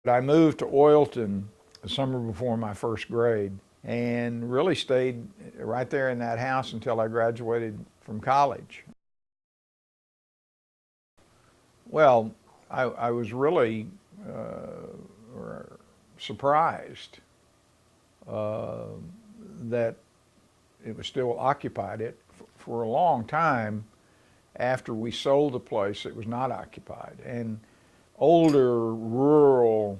I moved to Oilton the summer before my first grade and really stayed right there in that house until I graduated from college. Well, I was really surprised that it was still occupied. For a long time after we sold the place, it was not occupied. And older rural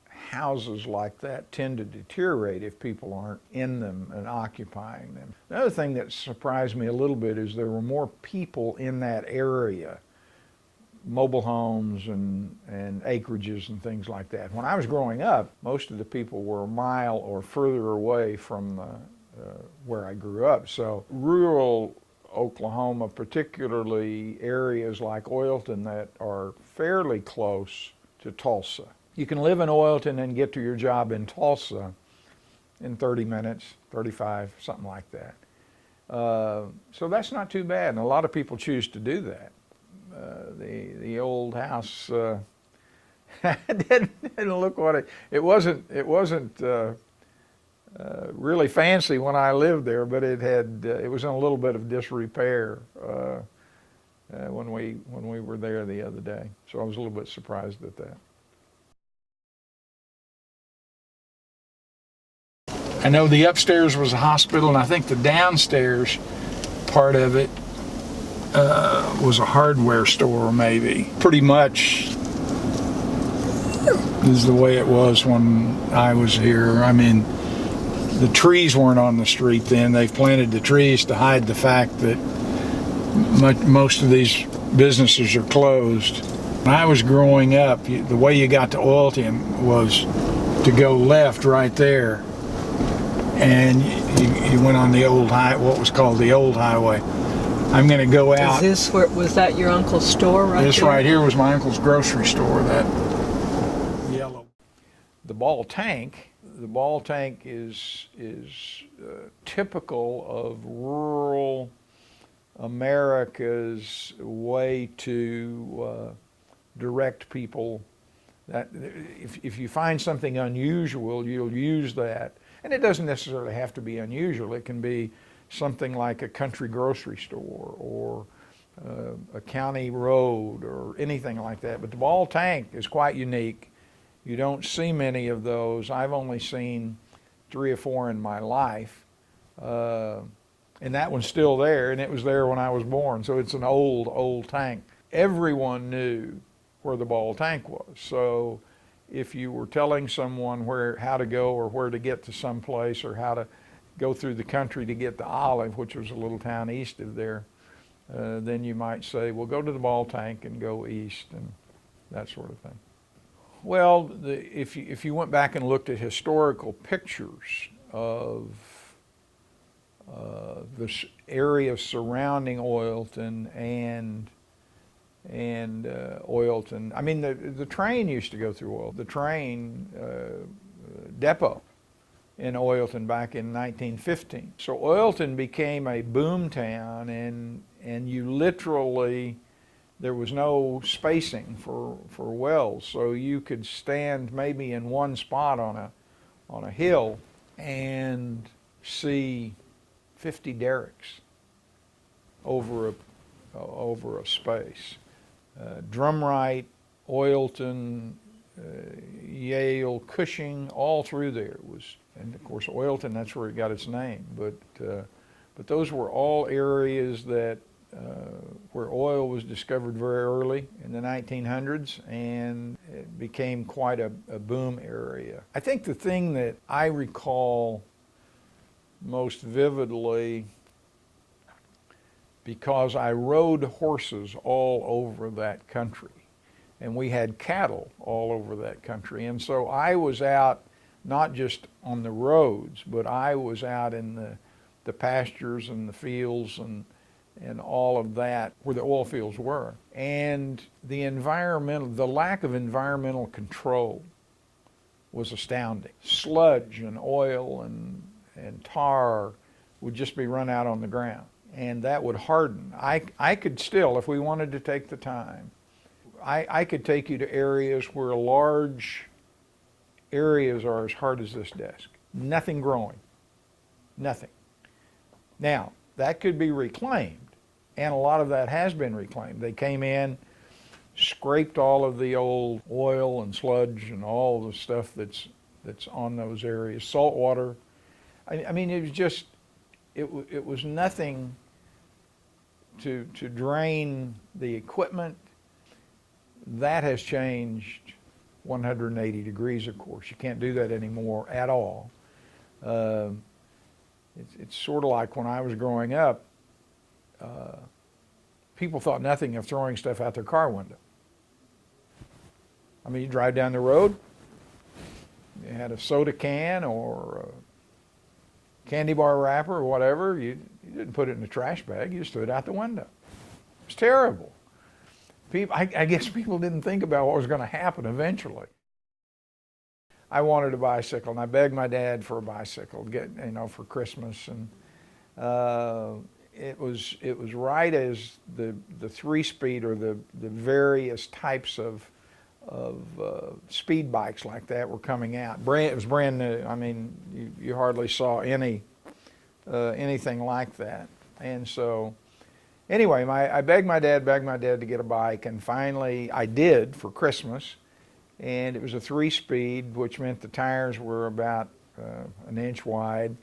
houses like that tend to deteriorate if people aren't in them and occupying them. The other thing that surprised me a little bit is there were more people in that area, mobile homes and acreages and things like that. When I was growing up, most of the people were a mile or further away from where I grew up. So rural Oklahoma, particularly areas like Oilton that are fairly close to Tulsa. You can live in Oilton and get to your job in Tulsa in 30 minutes, 35, something like that. So that's not too bad, and a lot of people choose to do that. The old house didn't look what it wasn't really fancy when I lived there, but it was in a little bit of disrepair when we were there the other day. So I was a little bit surprised at that. I know the upstairs was a hospital, and I think the downstairs part of it was a hardware store, maybe. Pretty much is the way it was when I was here. I mean, the trees weren't on the street then. They've planted the trees to hide the fact that most of these businesses are closed. When I was growing up, the way you got to Oilton was to go left right there, and you went on the old what was called the old highway. I'm going to go out. Was that your uncle's store right This there? right here was my uncle's grocery store, that yellow. The ball tank is typical of rural America's way to direct people. That if you find something unusual, you'll use that. And it doesn't necessarily have to be unusual. It can be something like a country grocery store or a county road or anything like that. But the ball tank is quite unique. You don't see many of those. I've only seen 3 or 4 in my life. And that one's still there, and it was there when I was born. So it's an old tank. Everyone knew where the ball tank was. So if you were telling someone how to go or where to get to some place or how to go through the country to get to Olive, which was a little town east of there, then you might say, well, go to the ball tank and go east and that sort of thing. Well, if you went back and looked at historical pictures of this area surrounding Oilton and Oilton, I mean, the train used to go through Oilton. The train depot in Oilton back in 1915. So Oilton became a boom town, and you literally, there was no spacing for wells, so you could stand maybe in one spot on a hill and see 50 derricks over a space. Drumright, Oilton, Yale, Cushing, all through there was, and of course Oilton, that's where it got its name. But those were all areas that where oil was discovered very early in the 1900s, and it became quite a boom area. I think the thing that I recall most vividly, because I rode horses all over that country, and we had cattle all over that country. And so I was out not just on the roads, but I was out in the pastures and the fields and all of that where the oil fields were. And the lack of environmental control was astounding. Sludge and oil and tar would just be run out on the ground, and that would harden. I could still, if we wanted to take the time, I could take you to areas where large areas are as hard as this desk. Nothing growing. Nothing. Now, that could be reclaimed, and a lot of that has been reclaimed. They came in, scraped all of the old oil and sludge and all the stuff that's on those areas, salt water. I mean, it was just, it was nothing to drain the equipment. That has changed 180 degrees, of course. You can't do that anymore at all. It's sort of like when I was growing up, people thought nothing of throwing stuff out their car window. I mean, you drive down the road, you had a soda can or a candy bar wrapper or whatever, you didn't put it in the trash bag, you just threw it out the window. It was terrible. People, I guess people didn't think about what was going to happen eventually. I wanted a bicycle, and I begged my dad for a bicycle, for Christmas, and it was right as the 3-speed or the various types of speed bikes like that were coming out. It was brand new. I mean, you hardly saw anything like that. And so, anyway, I begged my dad to get a bike, and finally I did for Christmas. And it was a 3-speed, which meant the tires were about an inch wide,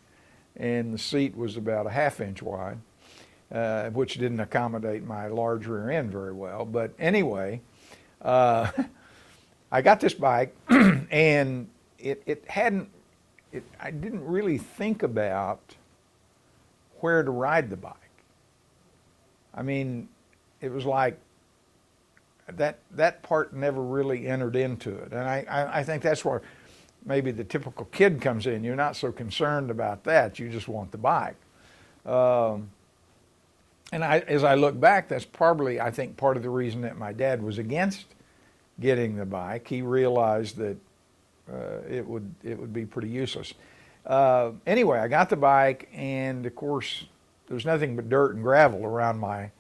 and the seat was about a ½ inch wide, which didn't accommodate my large rear end very well. But anyway, I got this bike, and I didn't really think about where to ride the bike. I mean, it was like that part never really entered into it. And I think that's where maybe the typical kid comes in. You're not so concerned about that. You just want the bike. And as I look back, that's probably, I think, part of the reason that my dad was against getting the bike. He realized that it would be pretty useless. Anyway, I got the bike, and of course, there's nothing but dirt and gravel around my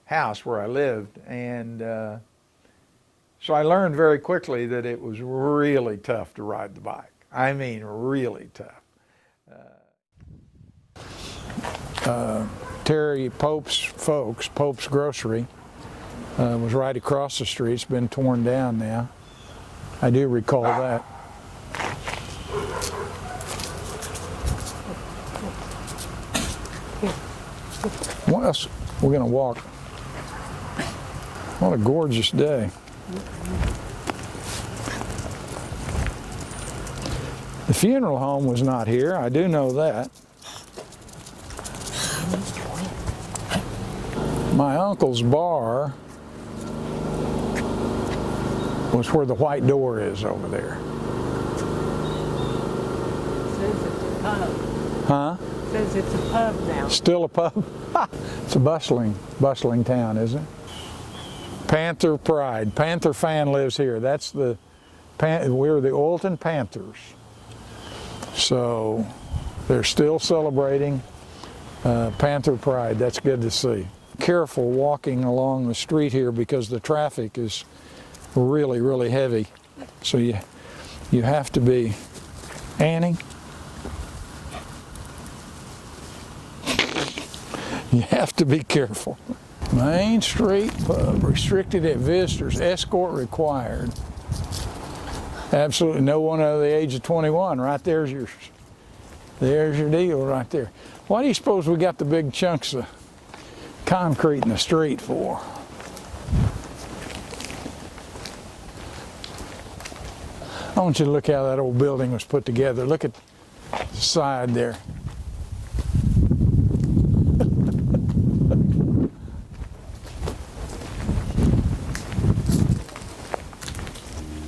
house where I lived, and so I learned very quickly that it was really tough to ride the bike. I mean, really tough. Terry Pope's Grocery was right across the street. It's been torn down now. I do recall that. What else? We're going to walk. What a gorgeous day. The funeral home was not here, I do know that. My uncle's bar was where the white door is over there. Says it's a pub. Huh? Says it's a pub now. Still a pub? It's a bustling town, isn't it? Panther Pride. Panther fan lives here. That's we're the Oilton Panthers. So they're still celebrating Panther Pride. That's good to see. Careful walking along the street here because the traffic is really, really heavy. So you have to be, Annie, you have to be careful. Main Street Pub, restricted at visitors, escort required. Absolutely no one under the age of 21. Right there's your deal right there. Why do you suppose we got the big chunks of concrete in the street for? I want you to look how that old building was put together. Look at the side there.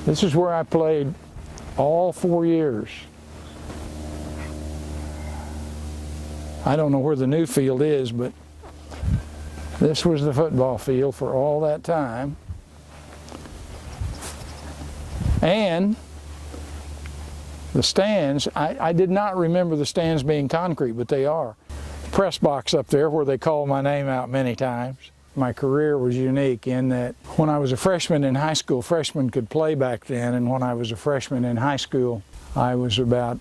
This is where I played all 4 years. I don't know where the new field is, but this was the football field for all that time. And the stands, I did not remember the stands being concrete, but they are. Press box up there where they call my name out many times. my career was unique in that when I was a freshman in high school, freshmen could play back then, and when I was a freshman in high school, I was about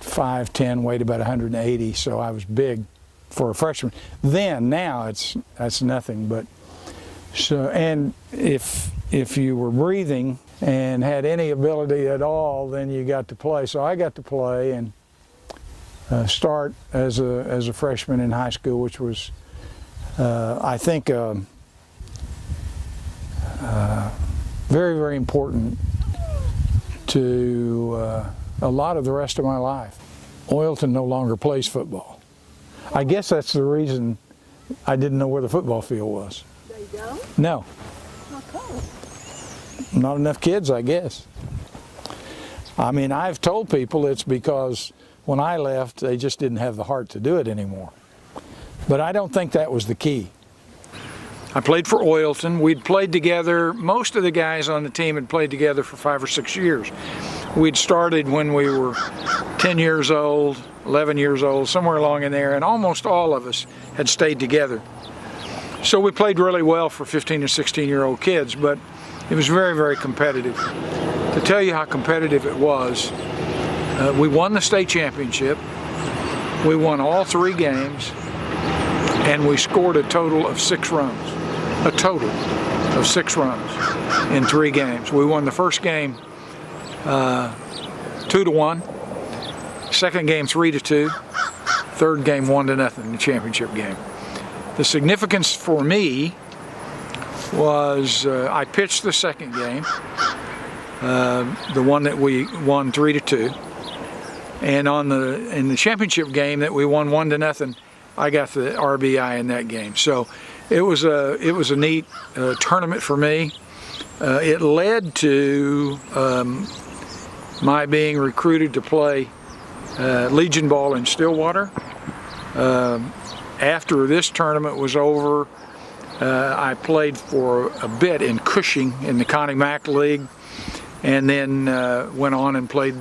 5'10", weighed about 180, so I was big for a freshman. Now that's nothing, but so, and if you were breathing and had any ability at all, then you got to play. So I got to play and start as a freshman in high school, which was I think very, very important to a lot of the rest of my life. Oilton no longer plays football. I guess that's the reason I didn't know where the football field was. They don't? No. How come? Not enough kids, I guess. I mean, I've told people it's because when I left, they just didn't have the heart to do it anymore. But I don't think that was the key. I played for Oilton. We'd played together. Most of the guys on the team had played together for 5 or 6 years. We'd started when we were 10 years old, 11 years old, somewhere along in there, and almost all of us had stayed together. So we played really well for 15 and 16-year-old kids, but it was very, very competitive. To tell you how competitive it was, we won the state championship. We won all 3 games, and we scored a total of 6 runs. A total of 6 runs in 3 games. We won the first game 2-1, second game 3-2, third game 1-0, the championship game. The significance for me was I pitched the second game, the one that we won 3-2, and in the championship game that we won 1-0, I got the RBI in that game. So it was a neat tournament for me. It led to my being recruited to play Legion ball in Stillwater. After this tournament was over, I played for a bit in Cushing in the Connie Mack League, and then went on and played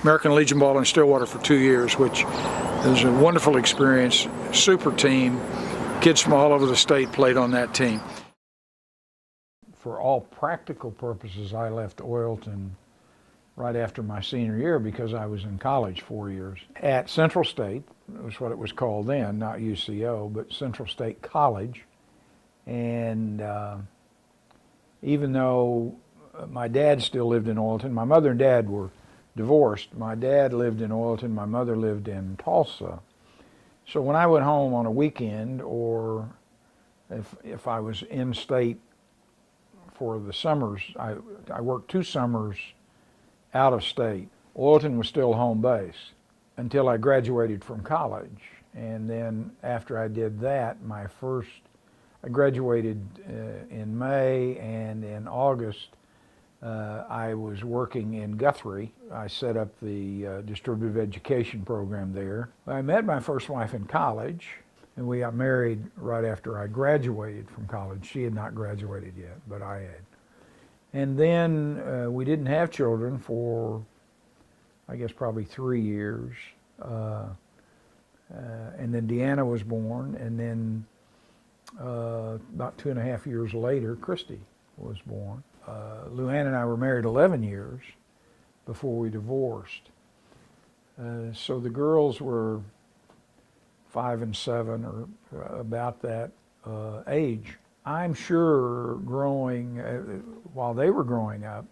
American Legion ball in Stillwater for 2 years, which was a wonderful experience, super team. Kids from all over the state played on that team. For all practical purposes, I left Oilton right after my senior year because I was in college 4 years at Central State. It was what it was called then, not UCO, but Central State College. And even though my dad still lived in Oilton, my mother and dad were divorced. My dad lived in Oilton, my mother lived in Tulsa. So when I went home on a weekend, or if I was in state for the summers, I worked 2 summers out of state. Oilton was still home base until I graduated from college. And then after I did that, I graduated in May, and in August I was working in Guthrie. I set up the distributive education program there. I met my first wife in college, and we got married right after I graduated from college. She had not graduated yet, but I had. And then we didn't have children for, I guess, probably 3 years. And then Deanna was born, and then about 2.5 years later, Christy was born. Luann and I were married 11 years before we divorced. So the girls were 5 and 7, or about that age. I'm sure while they were growing up,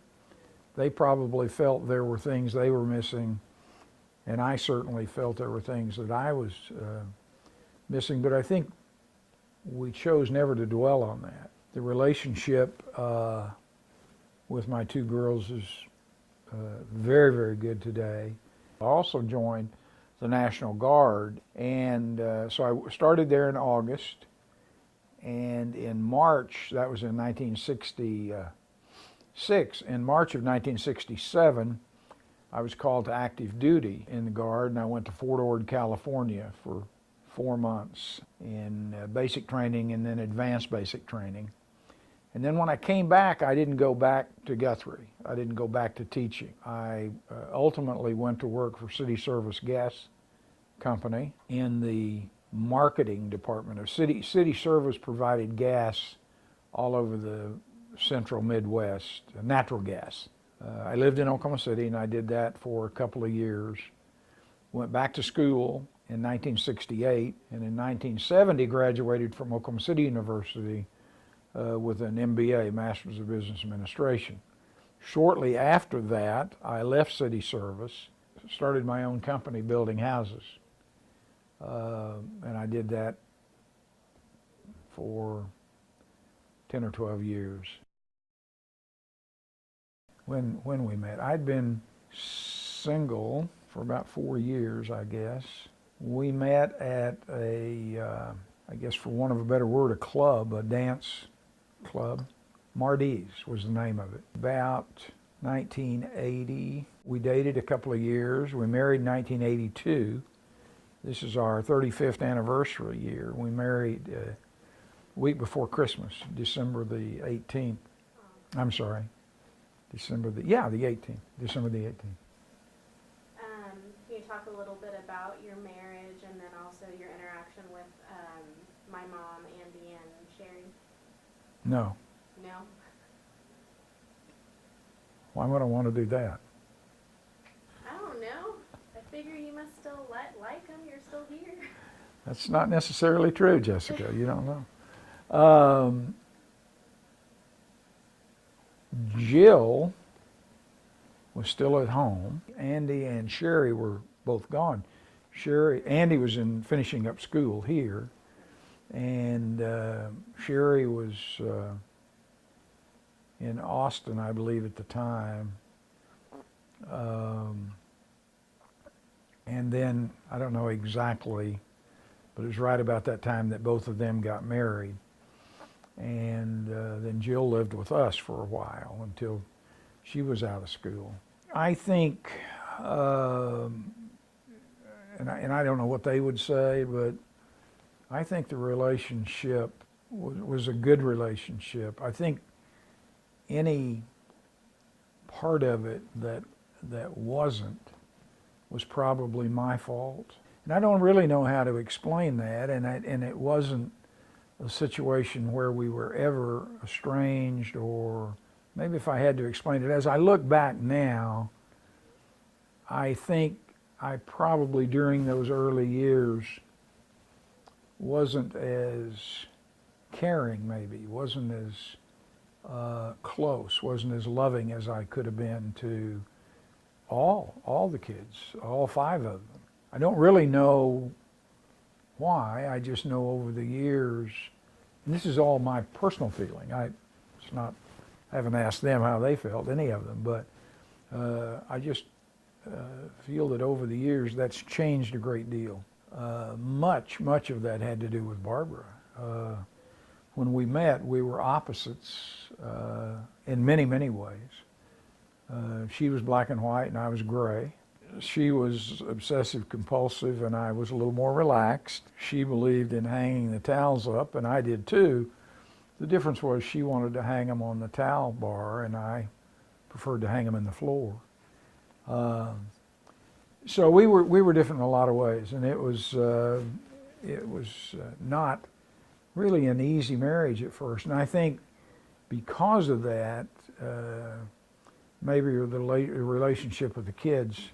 they probably felt there were things they were missing, and I certainly felt there were things that I was missing, but I think we chose never to dwell on that. The relationship with my 2 girls is very, very good today. I also joined the National Guard, and so I started there in August, and in March, that was in 1966, in March of 1967, I was called to active duty in the Guard, and I went to Fort Ord, California for 4 months in basic training and then advanced basic training. And then when I came back, I didn't go back to Guthrie. I didn't go back to teaching. I ultimately went to work for City Service Gas Company in the marketing department of city service provided gas all over the central Midwest, natural gas. I lived in Oklahoma City, and I did that for a couple of years. Went back to school in 1968, and in 1970 graduated from Oklahoma City University with an MBA, Master's of Business Administration. Shortly after that, I left city service, started my own company building houses. And I did that for 10 or 12 years. When we met, I'd been single for about 4 years, I guess. We met at I guess for want of a better word, a club, a dance club. Marty's was the name of it. About 1980, we dated a couple of years. We married in 1982. This is our 35th anniversary year. We married a week before Christmas, December the 18th. I'm sorry, the 18th, December the 18th. Can you talk a little bit about your marriage and then also your interaction with my mom, Andy, and Sherry? No. No? Why would I want to do that? I don't know. I figure you must still like them. You're still here. That's not necessarily true, Jessica. You don't know. Jill was still at home. Andy and Sherry were both gone. Andy was finishing up school here, and Sherry was in Austin, I believe, at the time. And then, I don't know exactly, but it was right about that time that both of them got married. And then Jill lived with us for a while until she was out of school. I think, and I don't know what they would say, but I think the relationship was a good relationship. I think any part of it that wasn't was probably my fault. And I don't really know how to explain that, and it wasn't a situation where we were ever estranged, or maybe if I had to explain it, as I look back now, I think I probably during those early years wasn't as caring, maybe, wasn't as close, wasn't as loving as I could have been to all the kids, all 5 of them. I don't really know why. I just know over the years, and this is all my personal feeling. I haven't asked them how they felt, any of them, but I just feel that over the years that's changed a great deal. Much of that had to do with Barbara. When we met, we were opposites in many ways. She was black and white, and I was gray. She was obsessive compulsive, and I was a little more relaxed. She believed in hanging the towels up, and I did too. The difference was she wanted to hang them on the towel bar, and I preferred to hang them in the floor. So we were different in a lot of ways, and it was not really an easy marriage at first. And I think because of that, maybe the relationship with the kids,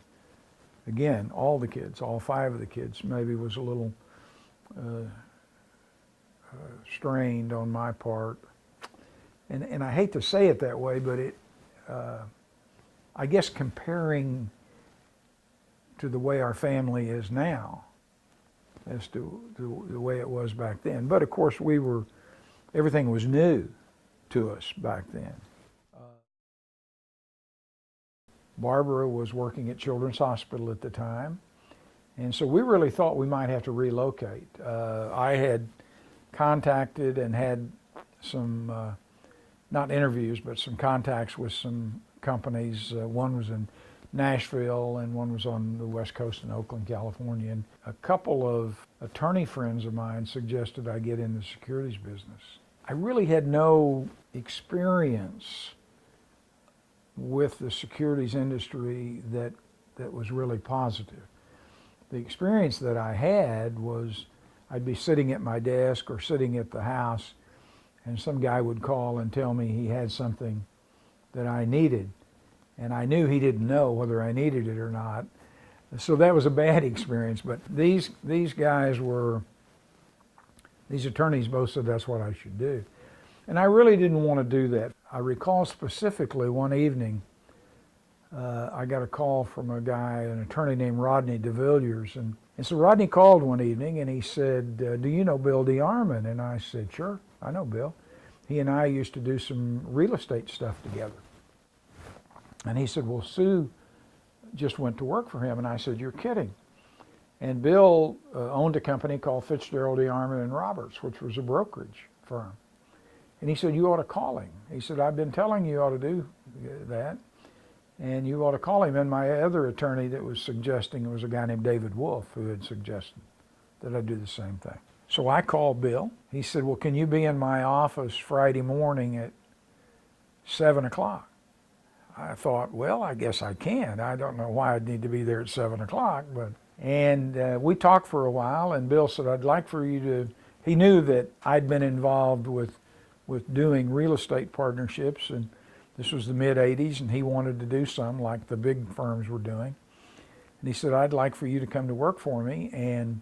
again, all the kids, all 5 of the kids, maybe was a little strained on my part. And I hate to say it that way, but I guess comparing to the way our family is now as to the way it was back then. But of course everything was new to us back then. Barbara was working at Children's Hospital at the time, and so we really thought we might have to relocate. I had contacted and had some, not interviews, but some contacts with some companies. One was in Nashville and one was on the West Coast in Oakland, California. And a couple of attorney friends of mine suggested I get in the securities business. I really had no experience with the securities industry that was really positive. The experience that I had was I'd be sitting at my desk or sitting at the house, and some guy would call and tell me he had something that I needed. And I knew he didn't know whether I needed it or not. So that was a bad experience. But these guys were, these attorneys both said that's what I should do. And I really didn't want to do that. I recall specifically one evening, I got a call from a guy, an attorney named Rodney DeVilliers. And so Rodney called one evening and he said, do you know Bill DeArmond? And I said, sure, I know Bill. He and I used to do some real estate stuff together. And he said, well, Sue just went to work for him. And I said, you're kidding. And Bill owned a company called Fitzgerald DeArmond and Roberts, which was a brokerage firm. And he said, you ought to call him. He said, I've been telling you ought to do that, and you ought to call him. And my other attorney that was suggesting was a guy named David Wolf, who had suggested that I do the same thing. So I called Bill. He said, well, can you be in my office Friday morning at 7 o'clock? I thought, well, I guess I can. I don't know why I'd need to be there at 7 o'clock, but, and we talked for a while, and Bill said, I'd like for you to, he knew that I'd been involved with doing real estate partnerships, and this was the mid-'80s, and he wanted to do some like the big firms were doing. And he said, I'd like for you to come to work for me and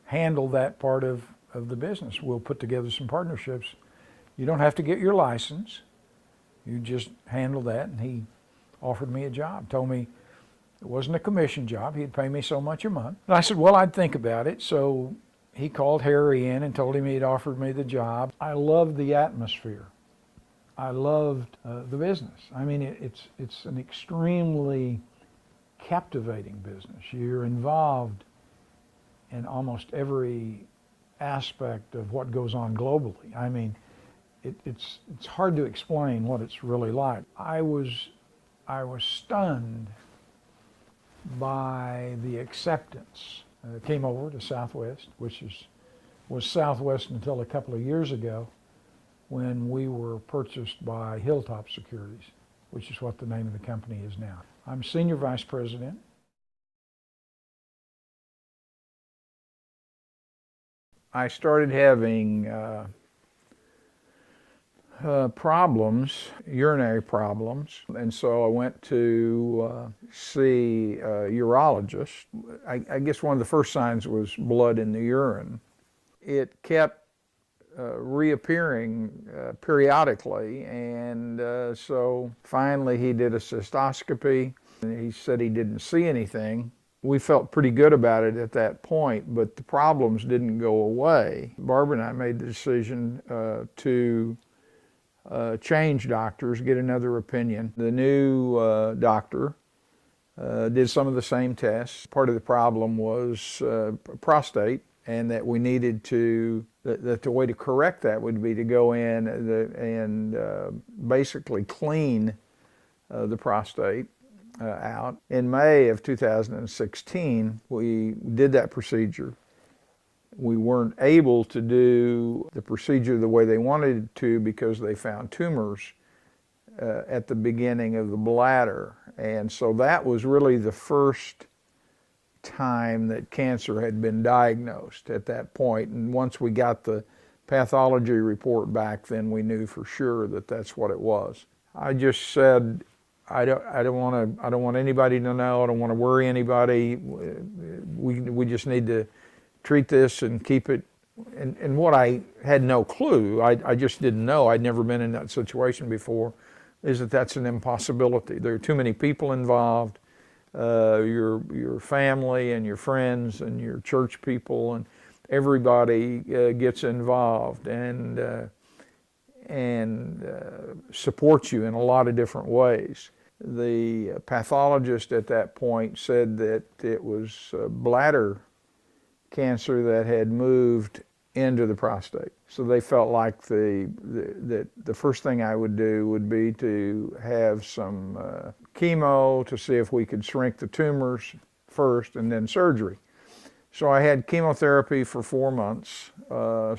handle that part of the business. We'll put together some partnerships. You don't have to get your license. You just handle that. And he offered me a job, told me it wasn't a commission job. He'd pay me so much a month. And I said, well, I'd think about it. So he called Harry in and told him he'd offered me the job. I loved the atmosphere. I loved the business. I mean, it's an extremely captivating business. You're involved in almost every aspect of what goes on globally. I mean, it's hard to explain what it's really like. I was stunned by the acceptance. Came over to Southwest, which was Southwest until a couple of years ago, when we were purchased by Hilltop Securities, which is what the name of the company is now. I'm Senior Vice President. I started having problems, urinary problems, and so I went to see a urologist. I guess one of the first signs was blood in the urine. It kept reappearing periodically, and so finally he did a cystoscopy, and he said he didn't see anything. We felt pretty good about it at that point, but the problems didn't go away. Barbara and I made the decision to change doctors, get another opinion. The new doctor did some of the same tests. Part of the problem was prostate, and that we needed to, that the way to correct that would be to go in and basically clean the prostate out. In May of 2016, we did that procedure. We weren't able to do the procedure the way they wanted to because they found tumors at the beginning of the bladder. And so that was really the first time that cancer had been diagnosed at that point. And once we got the pathology report back, then we knew for sure that that's what it was. I just said, I don't want anybody to know. I don't want to worry anybody. We just need to treat this and keep it. And what I had no clue, I just didn't know. I'd never been in that situation before, is that that's an impossibility. There are too many people involved. Your family and your friends and your church people and everybody gets involved and supports you in a lot of different ways. The pathologist at that point said that it was bladder cancer that had moved into the prostate. So they felt like the first thing I would do would be to have some chemo to see if we could shrink the tumors first, and then surgery. So I had chemotherapy for 4 months,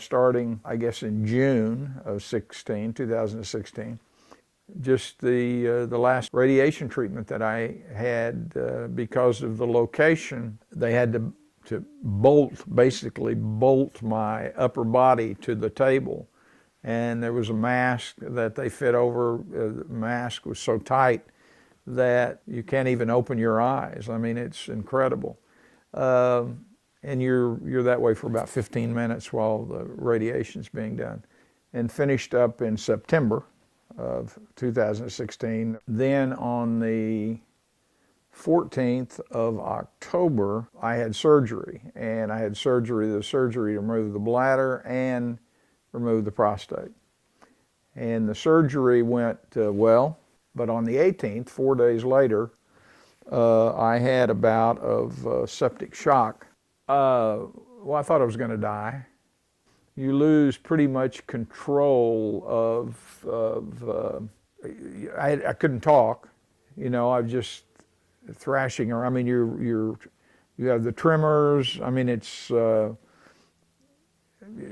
starting, I guess, in June of 2016. Just the last radiation treatment that I had, because of the location, they had to basically bolt my upper body to the table. And there was a mask that they fit over. The mask was so tight that you can't even open your eyes. I mean, it's incredible. And you're that way for about 15 minutes while the radiation's being done. And finished up in September of 2016. Then on the 14th of October, I had surgery. And I had the surgery to remove the bladder and remove the prostate. And the surgery went well, but on the 18th, 4 days later, I had a bout of septic shock. Well, I thought I was going to die. You lose pretty much control I couldn't talk, you know. I was just thrashing around. I mean, you have the tremors. I mean, it's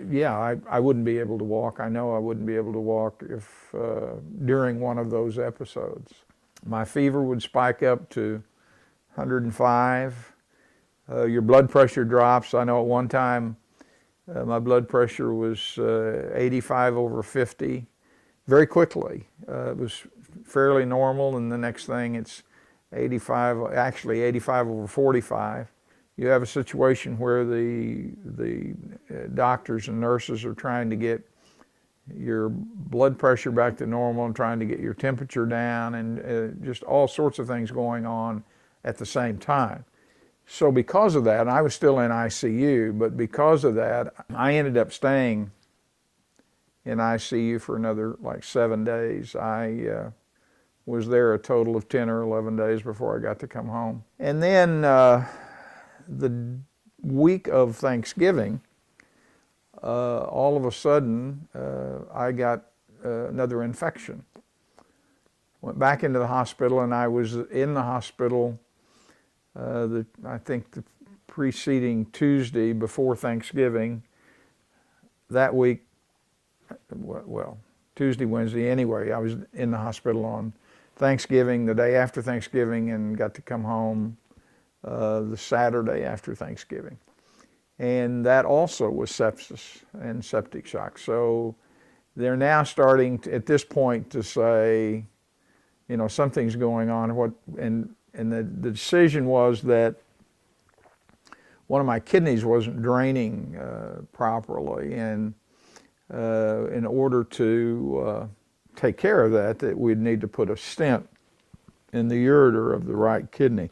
yeah. I wouldn't be able to walk. I know I wouldn't be able to walk if during one of those episodes. My fever would spike up to 105. Your blood pressure drops. I know at one time my blood pressure was 85/50 very quickly. It was fairly normal, and the next thing it's 85, actually 85/45. You have a situation where the doctors and nurses are trying to get your blood pressure back to normal and trying to get your temperature down, and just all sorts of things going on at the same time. So because of that, and I was still in ICU, but because of that, I ended up staying in ICU for another like 7 days. I was there a total of 10 or 11 days before I got to come home. And then the week of Thanksgiving, all of a sudden, I got another infection. Went back into the hospital, and I was in the hospital I think the preceding Tuesday before Thanksgiving. That week, well, Tuesday, Wednesday, anyway, I was in the hospital on Thanksgiving, the day after Thanksgiving, and got to come home the Saturday after Thanksgiving. And that also was sepsis and septic shock. So they're now starting to, at this point, to say, you know, something's going on. And the decision was that one of my kidneys wasn't draining properly, and in order to take care of that we'd need to put a stent in the ureter of the right kidney.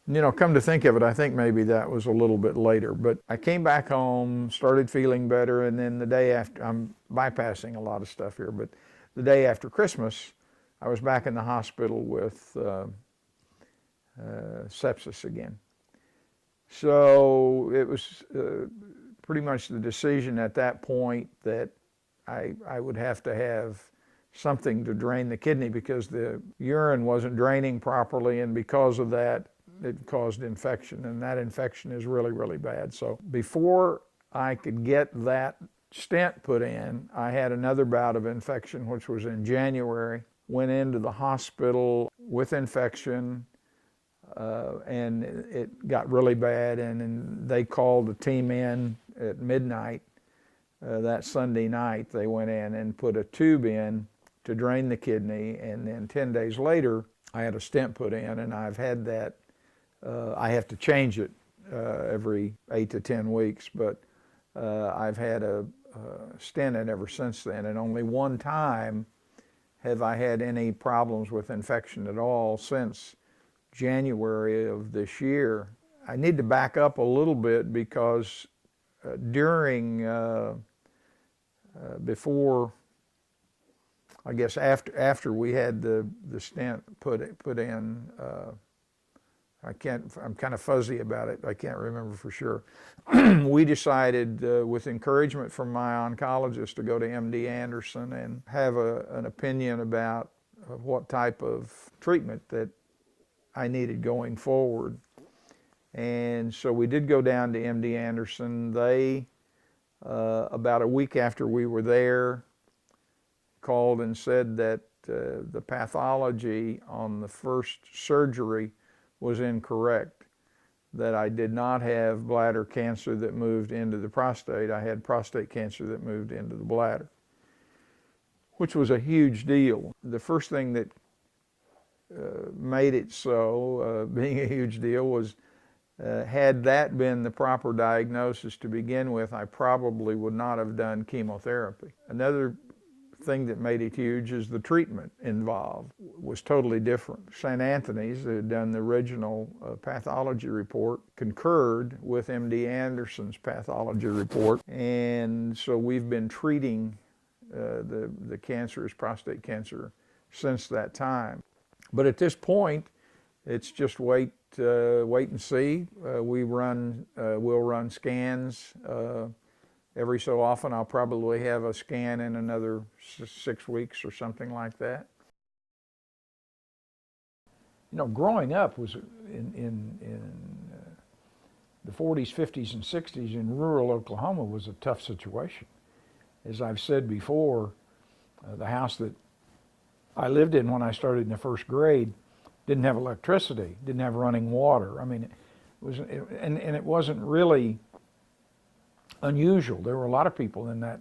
And, you know, come to think of it, I think maybe that was a little bit later. But I came back home, started feeling better, and then the day after, I'm bypassing a lot of stuff here, but the day after Christmas, I was back in the hospital with sepsis again. So it was pretty much the decision at that point that I would have to have something to drain the kidney because the urine wasn't draining properly, and because of that, it caused infection, and that infection is really, really bad. So before I could get that stent put in, I had another bout of infection, which was in January. Went into the hospital with infection, and it got really bad, and they called the team in at midnight that Sunday night. They went in and put a tube in to drain the kidney, and then 10 days later I had a stent put in, and I've had that. I have to change it every 8 to 10 weeks, but I've had a stent in ever since then, and only one time have I had any problems with infection at all since January of this year. I need to back up a little bit because during, before, I guess after we had the stent put in, I'm kind of fuzzy about it. I can't remember for sure. We decided, with encouragement from my oncologist, to go to MD Anderson and have an opinion about what type of treatment that I needed going forward. And so we did go down to MD Anderson. They, about a week after we were there, called and said that the pathology on the first surgery was incorrect, that I did not have bladder cancer that moved into the prostate. I had prostate cancer that moved into the bladder, which was a huge deal. The first thing that made it so, being a huge deal, was had that been the proper diagnosis to begin with, I probably would not have done chemotherapy. Another thing that made it huge is the treatment involved was totally different. St. Anthony's, who had done the original pathology report, concurred with MD Anderson's pathology report, and so we've been treating the cancerous prostate cancer since that time. But at this point, it's just wait and see. We'll run scans every so often. I'll probably have a scan in another 6 weeks or something like that. You know, growing up was in the 40s, 50s, and 60s in rural Oklahoma was a tough situation. As I've said before, the house that I lived in when I started in the first grade didn't have electricity, didn't have running water. I mean, it wasn't really unusual. There were a lot of people in that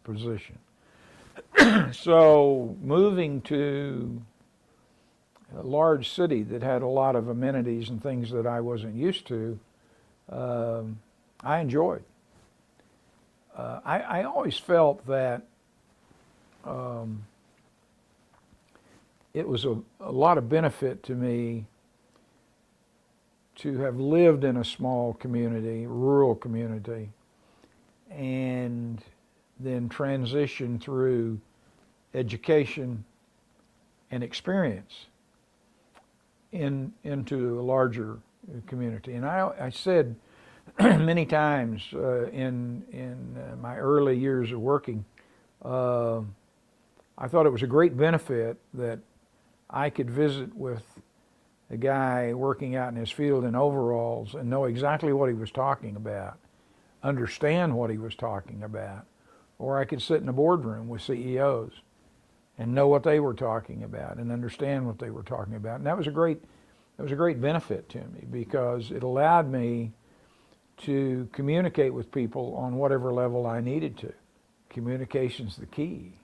position. So moving to a large city that had a lot of amenities and things that I wasn't used to, I enjoyed. I always felt that it was a lot of benefit to me to have lived in a small community, rural community, and then transition through education and experience into a larger community. And I said many times in my early years of working, I thought it was a great benefit that I could visit with a guy working out in his field in overalls and know exactly what he was talking about, understand what he was talking about, or I could sit in a boardroom with CEOs and know what they were talking about and understand what they were talking about. And that was a great benefit to me because it allowed me to communicate with people on whatever level I needed to. Communication's the key.